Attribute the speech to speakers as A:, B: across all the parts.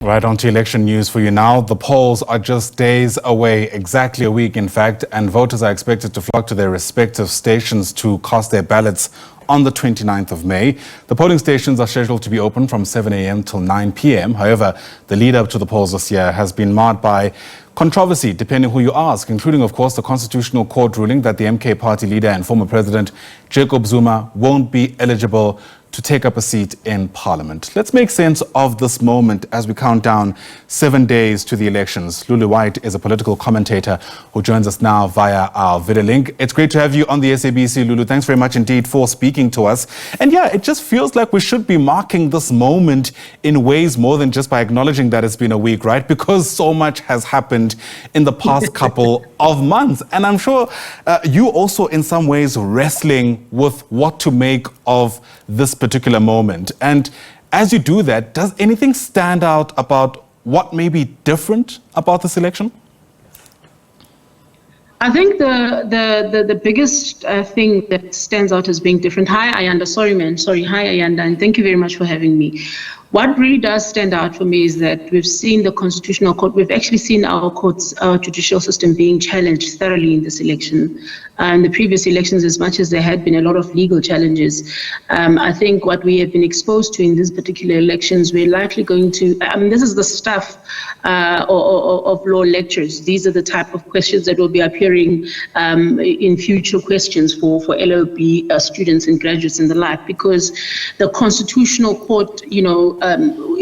A: Right on to election news for you now. The polls are just days away, exactly a week in fact, and voters are expected to flock to their respective stations to cast their ballots on the 29th of May. The polling stations are scheduled to be open from 7 a.m. till 9 p.m. However, the lead up to the polls this year has been marred by controversy, depending who you ask, including, of course, the Constitutional Court ruling that the MK party leader and former President Jacob Zuma won't be eligible to take up a seat in Parliament. Let's make sense of this moment as we count down 7 days to the elections. Lulu White is a political commentator who joins us now via our video link. It's great to have you on the SABC, Lulu. Thanks very much indeed for speaking to us. And yeah, it just feels like we should be marking this moment in ways more than just by acknowledging that it's been a week, right? Because so much has happened in the past couple of months. And I'm sure you also in some ways wrestling with what to make of this particular moment. And as you do that, does anything stand out about what may be different about this election?
B: I think the biggest thing that stands out as being different. Hi, Ayanda. Hi, Ayanda. And thank you very much for having me. What really does stand out for me is that we've seen the Constitutional Court, we've actually seen our courts, our judicial system being challenged thoroughly in this election. In the previous elections, as much as there had been a lot of legal challenges, I think what we have been exposed to in these particular elections, we're likely going to, this is the stuff of law lectures. These are the type of questions that will be appearing in future questions for LLB students and graduates and the like, because the Constitutional Court,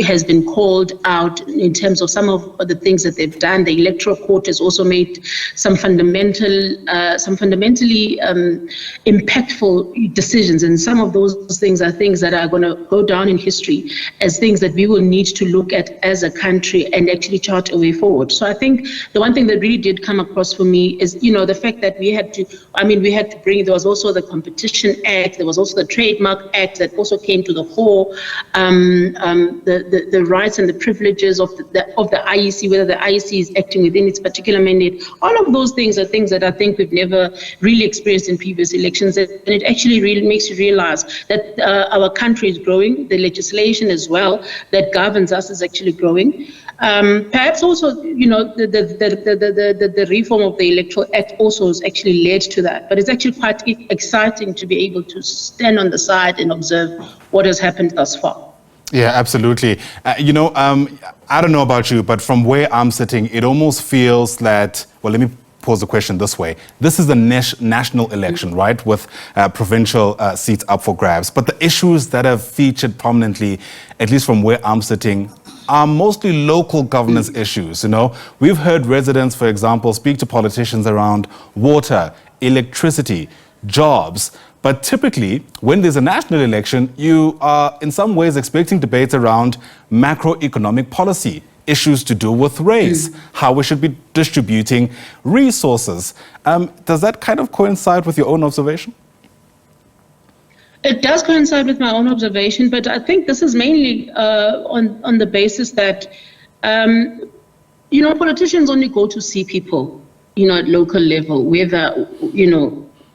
B: has been called out in terms of some of the things that they've done. The Electoral Court has also made some fundamentally impactful decisions, and some of those things are things that are going to go down in history as things that we will need to look at as a country and actually chart a way forward. So I think the one thing that really did come across for me is, the fact that we had to bring, there was also the Competition Act, there was also the Trademark Act that also came to the fore, the rights and the privileges of the IEC, whether the IEC is acting within its particular mandate. All of those things are things that I think we've never really experienced in previous elections, and it actually really makes you realize that our country is growing, the legislation as well that governs us is actually growing. Perhaps also, the reform of the Electoral Act also has actually led to that. But it's actually quite exciting to be able to stand on the side and observe what has happened thus far.
A: Yeah, absolutely. I don't know about you, but from where I'm sitting, it almost feels that, well, let me pose the question this way. This is a national election, right, with provincial seats up for grabs. But the issues that have featured prominently, at least from where I'm sitting, are mostly local governance issues. We've heard residents, for example, speak to politicians around water, electricity, jobs. But typically, when there's a national election, you are in some ways expecting debates around macroeconomic policy, issues to do with race, how we should be distributing resources. Does that kind of coincide with your own observation?
B: It does coincide with my own observation, but I think this is mainly on the basis that, politicians only go to see people, at local level, whether,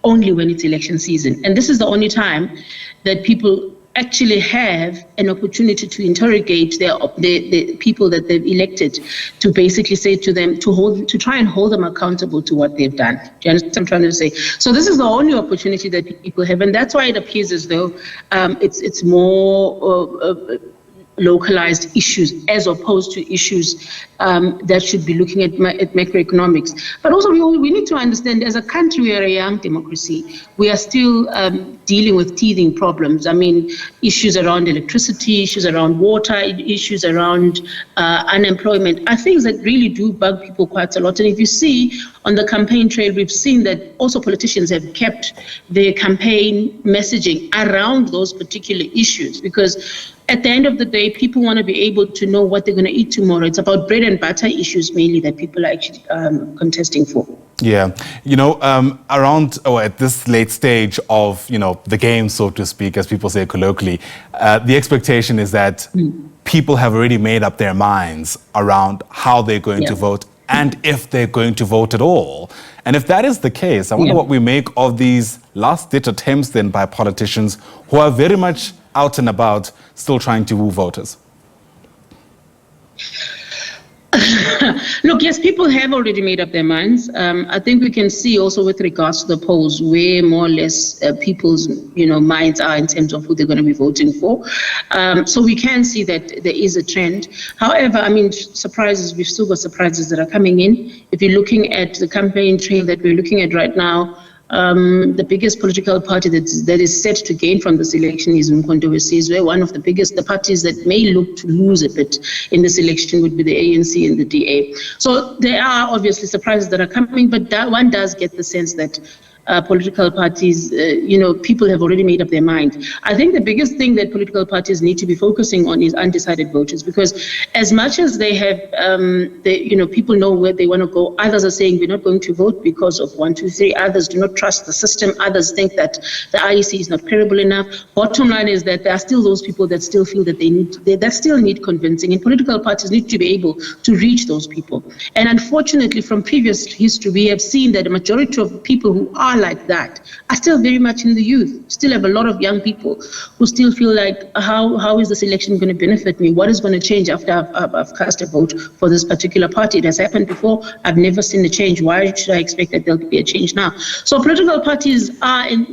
B: only when it's election season. And this is the only time that people actually have an opportunity to interrogate the people that they've elected, to basically say to them, to try and hold them accountable to what they've done. Do you understand what I'm trying to say? So this is the only opportunity that people have, and that's why it appears as though it's more localized issues as opposed to issues that should be looking at macroeconomics. But also we need to understand, as a country, we are a young democracy. We are still dealing with teething problems. Issues around electricity, issues around water, issues around unemployment are things that really do bug people quite a lot. And if you see on the campaign trail, we've seen that also politicians have kept their campaign messaging around those particular issues, because at the end of the day, people want to be able to know what they're going to eat tomorrow. It's about bread and butter issues mainly that people are actually contesting for.
A: Yeah, at this late stage of, the game, so to speak, as people say colloquially, the expectation is that people have already made up their minds around how they're going to vote and if they're going to vote at all. And if that is the case, I wonder what we make of these last-ditch attempts then by politicians who are very much out and about, still trying to woo voters.
B: Look, yes, people have already made up their minds. I think we can see also with regards to the polls where more or less people's minds are in terms of who they're going to be voting for. So we can see that there is a trend. However, I mean, surprises, we've still got surprises that are coming in. If you're looking at the campaign trail that we're looking at right now, the biggest political party that is set to gain from this election is Umkhonto weSizwe. One of the parties that may look to lose a bit in this election would be the ANC and the DA. So there are obviously surprises that are coming, but one does get the sense that political parties, people have already made up their mind. I think the biggest thing that political parties need to be focusing on is undecided voters, because as much as they have, people know where they want to go, others are saying we're not going to vote because of 1, 2, 3. Others do not trust the system. Others think that the IEC is not credible enough. Bottom line is that there are still those people that still feel that that still need convincing, and political parties need to be able to reach those people. And unfortunately, from previous history, we have seen that a majority of people who are like that are still very much in the youth. Still have a lot of young people who still feel like, how is this election going to benefit me? What is going to change after I've cast a vote for this particular party? It has happened before. I've never seen a change. Why should I expect that there'll be a change now? So political parties are in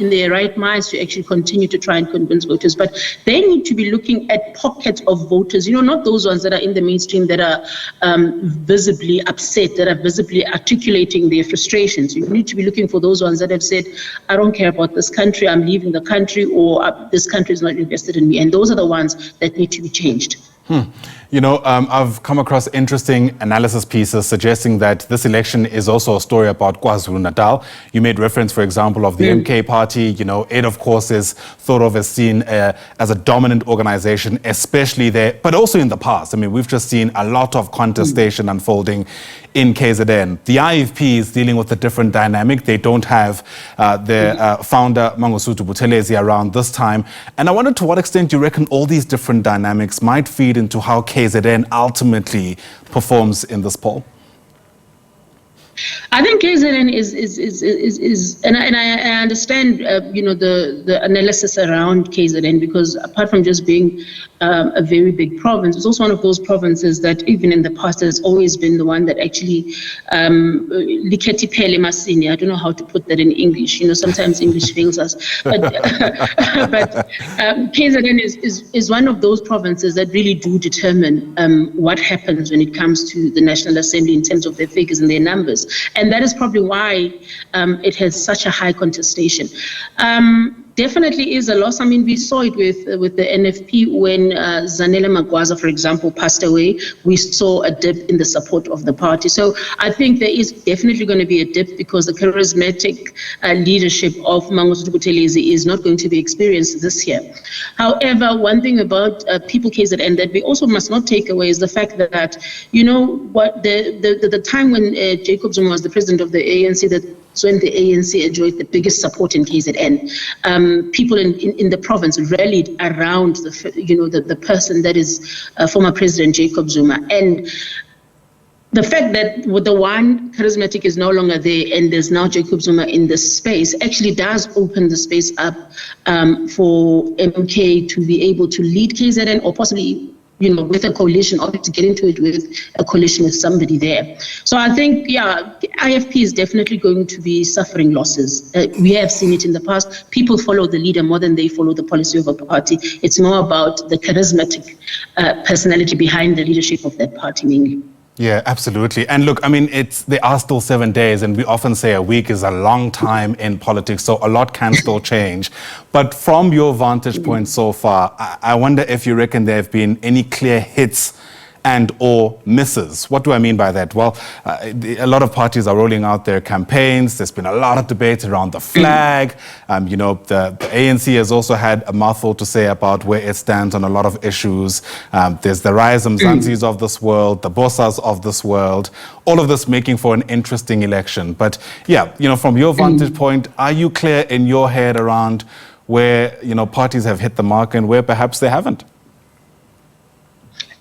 B: their right minds to actually continue to try and convince voters, but they need to be looking at pockets of voters, not those ones that are in the mainstream that are visibly upset, that are visibly articulating their frustrations. You need to be looking for those ones that have said, I don't care about this country, I'm leaving the country, or this country is not invested in me. And those are the ones that need to be changed.
A: I've come across interesting analysis pieces suggesting that this election is also a story about KwaZulu-Natal. You made reference, for example, of the MK party. It, of course, is thought of as seen as a dominant organization, especially there, but also in the past. I mean, we've just seen a lot of contestation unfolding in KZN. The IFP is dealing with a different dynamic. They don't have their founder, Mangosuthu Buthelezi, around this time. And I wonder to what extent you reckon all these different dynamics might feed into how KZN ultimately performs in this poll?
B: I think KZN is and I understand the analysis around KZN, because apart from just being a very big province, it's also one of those provinces that even in the past has always been the one that actually likhethi phele masini. I don't know how to put that in English. Sometimes English fails us, but KZN is one of those provinces that really do determine what happens when it comes to the National Assembly in terms of their figures and their numbers. And that is probably why it has such a high contestation. Definitely is a loss. I mean, we saw it with the NFP when Zanele Magwaza, for example, passed away. We saw a dip in the support of the party. So I think there is definitely going to be a dip, because the charismatic leadership of Mangosuthu Buthelezi is not going to be experienced this year. However, one thing about People KZN that we also must not take away is the fact that, the time when Jacob Zuma was the president of the ANC, that's when the ANC enjoyed the biggest support in KZN. People in the province rallied around the person that is former President Jacob Zuma. And the fact that the one charismatic is no longer there and there's now Jacob Zuma in this space actually does open the space up for MK to be able to lead KZN, or possibly with a coalition, or to get into it with a coalition with somebody there. So I think, IFP is definitely going to be suffering losses. We have seen it in the past. People follow the leader more than they follow the policy of a party. It's more about the charismatic personality behind the leadership of that party mainly.
A: Yeah, absolutely. And look, I mean, there are still 7 days, and we often say a week is a long time in politics, so a lot can still change. But from your vantage point so far, I wonder if you reckon there have been any clear hits and or misses. What do I mean by that? Well, a lot of parties are rolling out their campaigns. There's been a lot of debate around the flag. The ANC has also had a mouthful to say about where it stands on a lot of issues. There's the Rise Mzansis of this world, the Bosas of this world, all of this making for an interesting election. But from your vantage point, are you clear in your head around where, parties have hit the mark and where perhaps they haven't?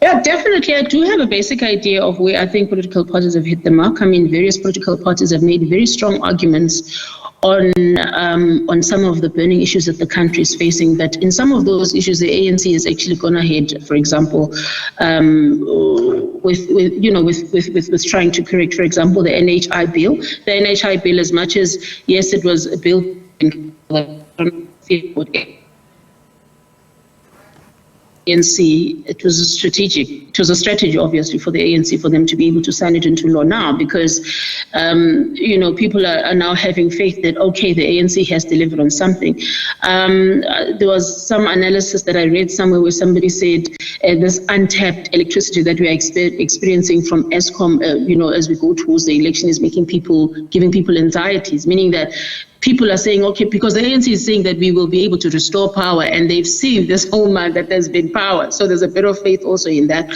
B: Yeah, definitely. I do have a basic idea of where I think political parties have hit the mark. I mean, various political parties have made very strong arguments on some of the burning issues that the country is facing. But in some of those issues, the ANC has actually gone ahead, for example, with trying to correct, for example, the NHI bill. The NHI bill, as much as, yes, it was a bill ANC, it was a strategy, obviously, for the ANC for them to be able to sign it into law now, because, people are now having faith that, okay, the ANC has delivered on something. There was some analysis that I read somewhere where somebody said this untapped electricity that we are experiencing from Eskom, as we go towards the election is giving people anxieties, meaning that people are saying, okay, because the ANC is saying that we will be able to restore power, and they've seen this whole month that there's been power. So there's a bit of faith also in that.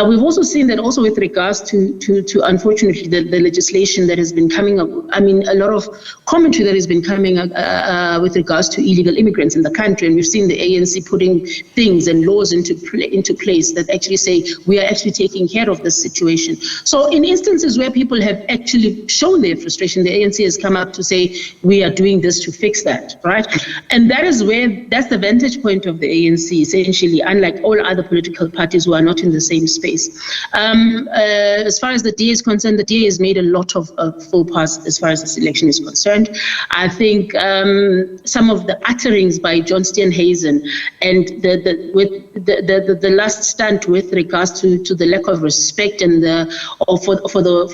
B: We've also seen that also with regards to unfortunately, the legislation that has been coming up. I mean, a lot of commentary that has been coming with regards to illegal immigrants in the country. And we've seen the ANC putting things and laws into place that actually say we are actually taking care of this situation. So in instances where people have actually shown their frustration, the ANC has come up to say, we are doing this to fix that, right? And that's the vantage point of the ANC, essentially, unlike all other political parties who are not in the same space. As far as the DA is concerned, the DA has made a lot of faux pas as far as this election is concerned. I think some of the utterings by John Steenhuisen and the last stunt with regards to the lack of respect and for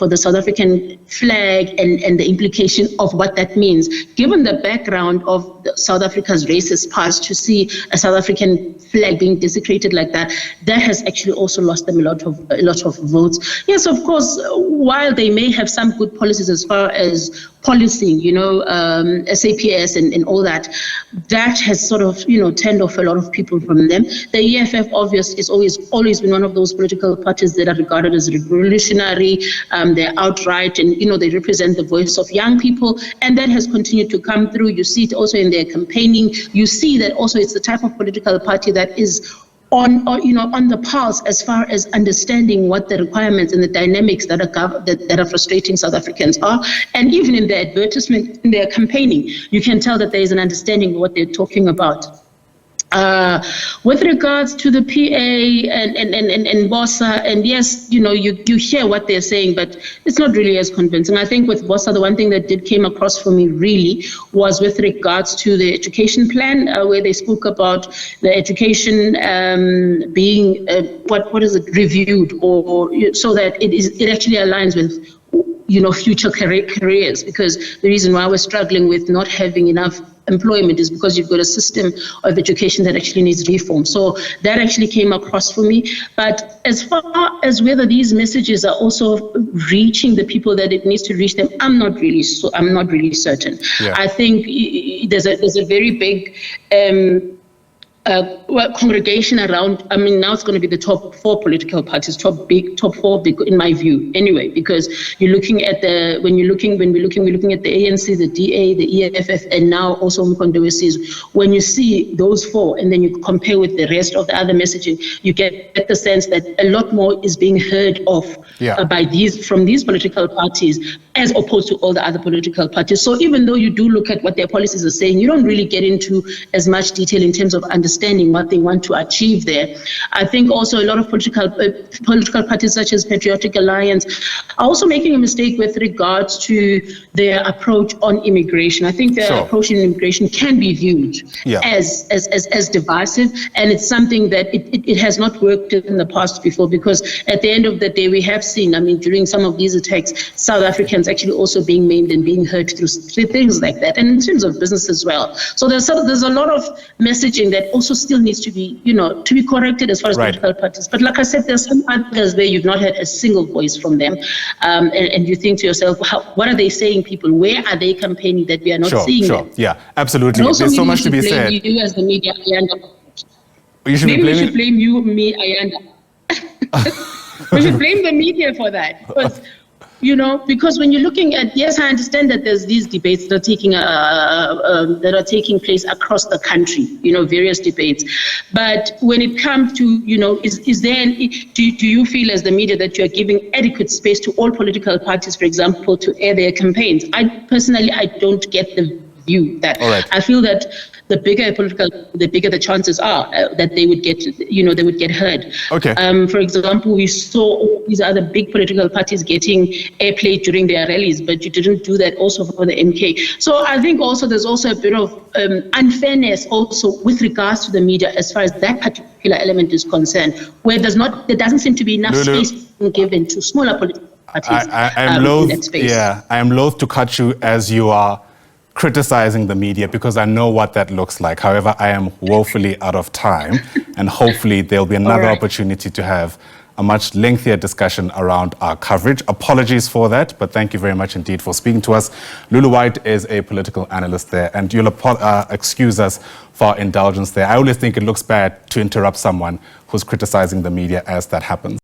B: the South African flag and the implication of what that means, given the background of South Africa's racist past, to see a South African flag being desecrated like that has actually also lost them a lot of votes. Yes, of course, while they may have some good policies as far as policing, SAPS and all that has sort of, turned off a lot of people from them. The EFF, obviously, is always been one of those political parties that are regarded as revolutionary. They're outright, and, they represent the voice of young people, and that has continued to come through. You see it also in their campaigning. You see that also it's the type of political party that is on the pulse as far as understanding what the requirements and the dynamics that are frustrating South Africans are. And even in their advertisement, in their campaigning, you can tell that there is an understanding of what they're talking about. With regards to the PA and Bossa, and yes, you hear what they're saying, but it's not really as convincing. I think with Bossa, the one thing that came across for me really was with regards to the education plan, where they spoke about the education being reviewed, or so that it actually aligns with future careers, because the reason why we're struggling with not having enough employment is because you've got a system of education that actually needs reform. So that actually came across for me. But as far as whether these messages are also reaching the people that it needs to reach them, I'm not really certain. Yeah. I think there's a very big congregation around. I mean, now it's going to be the top four political parties, top four big, in my view, anyway, because you're looking at we're looking at the ANC, the DA, the EFF, and now also Mkhonto says, when you see those four and then you compare with the rest of the other messaging, you get the sense that a lot more is being heard of from these political parties, as opposed to all the other political parties. So even though you do look at what their policies are saying, you don't really get into as much detail in terms of understanding what they want to achieve there. I think also a lot of political parties such as Patriotic Alliance are also making a mistake with regards to their approach on immigration. I think their approach in immigration can be viewed as divisive, and it's something that it has not worked in the past before, because at the end of the day, we have seen, I mean, during some of these attacks, South Africans actually also being maimed and being hurt through things like that, and in terms of business as well. So there's a lot of messaging that also still needs to be, to be corrected as far as political parties. But like I said, there's some others where you've not had a single voice from them, and you think to yourself, what are they saying, people? Where are they campaigning that we are not seeing them?
A: Yeah, absolutely. There's so much to be said.
B: You as the media, Ayanda.
A: We should
B: blame you, me, Ayanda. We should blame the media for that. Because when you're looking at, yes, I understand that there's these debates that are taking place across the country, various debates. But when it comes to, do you feel as the media that you're giving adequate space to all political parties, for example, to air their campaigns? I don't get the view that. I feel that the bigger the chances are that they would get heard. Okay. For example, we saw these are the big political parties getting airplay during their rallies, but you didn't do that also for the MK. So I think also there's also a bit of unfairness also with regards to the media as far as that particular element is concerned, where there doesn't seem to be enough
A: Lulu,
B: space given to smaller political parties
A: I am
B: in that space.
A: Yeah, I am loath to cut you as you are criticizing the media because I know what that looks like. However, I am woefully out of time, and hopefully there'll be another opportunity to have a much lengthier discussion around our coverage. Apologies for that, but thank you very much indeed for speaking to us. Lulu White is a political analyst there, and you'll excuse us for our indulgence there. I always think it looks bad to interrupt someone who's criticizing the media as that happens.